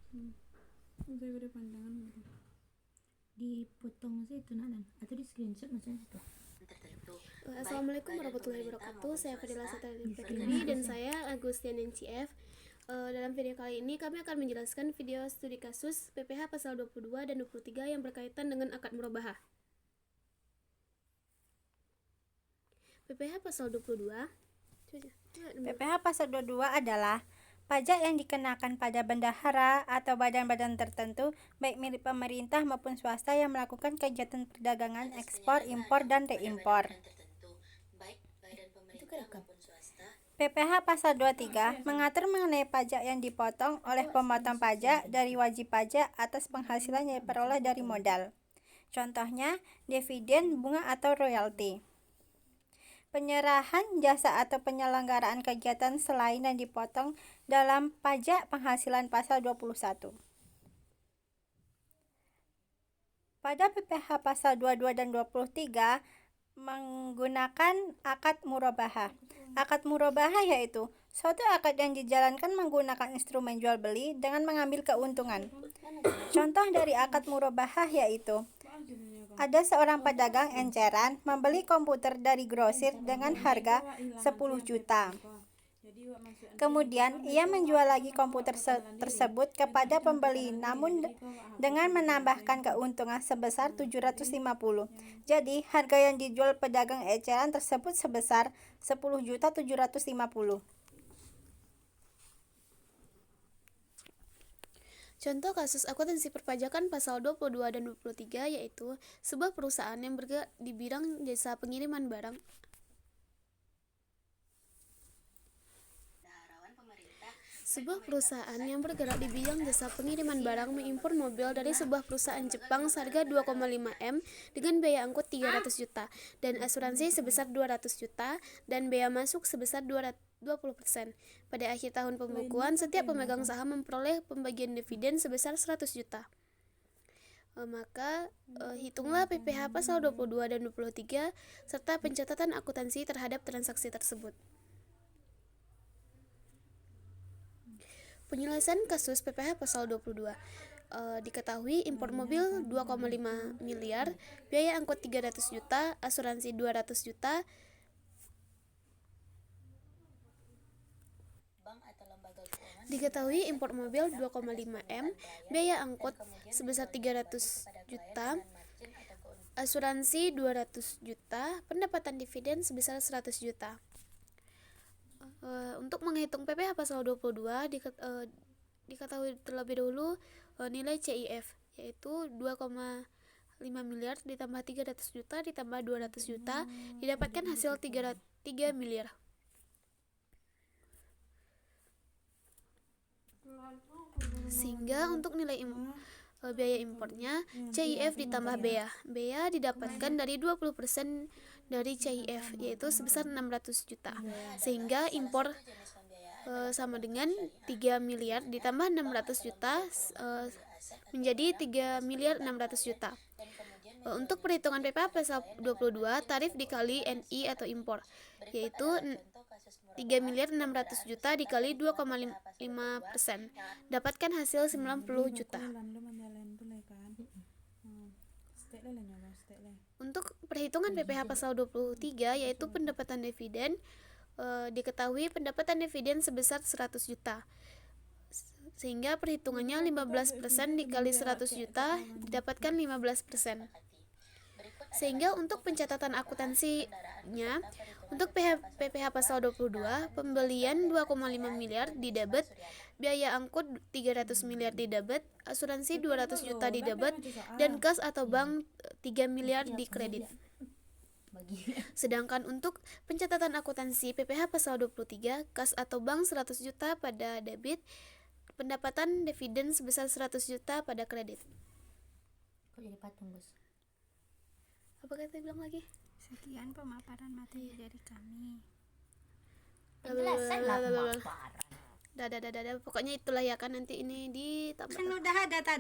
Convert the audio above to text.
Udah pandangan dipotong saja itu Nadan atau di screenshot maksudnya itu. Assalamualaikum warahmatullahi wabarakatuh. Saya Fadila Satari Pertiwi dan saya Agustian NCF. Dalam video kali ini kami akan menjelaskan video studi kasus PPh pasal 22 dan 23 yang berkaitan dengan akad murabahah. PPh pasal 22. PPh pasal 22 adalah pajak yang dikenakan pada bendahara atau badan-badan tertentu, baik milik pemerintah maupun swasta yang melakukan kegiatan perdagangan, ekspor, impor, dan reimpor. PPh pasal 23 mengatur mengenai pajak yang dipotong oleh pemotong pajak dari wajib pajak atas penghasilan yang diperoleh dari modal. Contohnya, dividen, bunga, atau royalti. Penyerahan jasa atau penyelenggaraan kegiatan selain yang dipotong dalam pajak penghasilan pasal 21. Pada PPh pasal 22 dan 23 menggunakan akad murabahah. Akad murabahah yaitu suatu akad yang dijalankan menggunakan instrumen jual beli dengan mengambil keuntungan. Contoh dari akad murabahah yaitu ada seorang pedagang enceran membeli komputer dari grosir dengan harga 10 juta. Kemudian ia menjual lagi komputer tersebut kepada pembeli namun dengan menambahkan keuntungan sebesar 750. Jadi harga yang dijual pedagang eceran tersebut sebesar 10.750.000. Contoh kasus akuntansi perpajakan pasal 22 dan 23 yaitu sebuah perusahaan yang bergerak di bidang jasa pengiriman barang. Sebuah perusahaan yang bergerak di bidang jasa pengiriman barang mengimpor mobil dari sebuah perusahaan Jepang seharga 2,5 M dengan biaya angkut 300 juta dan asuransi sebesar 200 juta dan biaya masuk sebesar 20%. Pada akhir tahun pembukuan, setiap pemegang saham memperoleh pembagian dividen sebesar 100 juta. Maka hitunglah PPh pasal 22 dan 23 serta pencatatan akuntansi terhadap transaksi tersebut. Penyelesaian kasus PPh pasal 22. Diketahui impor mobil 2,5 miliar, biaya angkut 300 juta, asuransi 200 juta. Diketahui impor mobil 2,5 M, biaya angkut sebesar 300 juta, asuransi 200 juta, pendapatan dividen sebesar 100 juta. Untuk menghitung PPh pasal 22 diketahui terlebih dahulu nilai CIF yaitu 2,5 miliar ditambah 300 juta ditambah 200 juta didapatkan hasil 3 miliar. Sehingga untuk nilai biaya impornya CIF ditambah bea. Bea didapatkan dari 20% dari CIF yaitu sebesar 600 juta. Sehingga impor sama dengan 3 miliar ditambah 600 juta menjadi 3 miliar 600 juta. Untuk perhitungan PPh pasal 22 tarif dikali NI atau impor yaitu 3 miliar 600 juta dikali 2,5%. Dapatkan hasil 90 juta. Untuk perhitungan PPh pasal 23 yaitu pendapatan dividen, diketahui pendapatan dividen sebesar 100 juta. Sehingga perhitungannya 15% dikali 100 juta didapatkan 15%. Sehingga untuk pencatatan akuntansinya, untuk PPh pasal 22, pembelian 2,5 miliar didebit, biaya angkut 300 miliar didebit, asuransi 200 juta didebit, dan kas atau bank 3 miliar dikredit. Sedangkan untuk pencatatan akuntansi PPh pasal 23, kas atau bank 100 juta pada debit, pendapatan dividen sebesar 100 juta pada kredit. Kok jadi patung, Gus? Apa kata bilang lagi? Sekian pemaparan materi dari kami. Penjelasan lah pemaparan. Pokoknya itulah ya kan nanti ini ditambah. Kan udah ada tadi.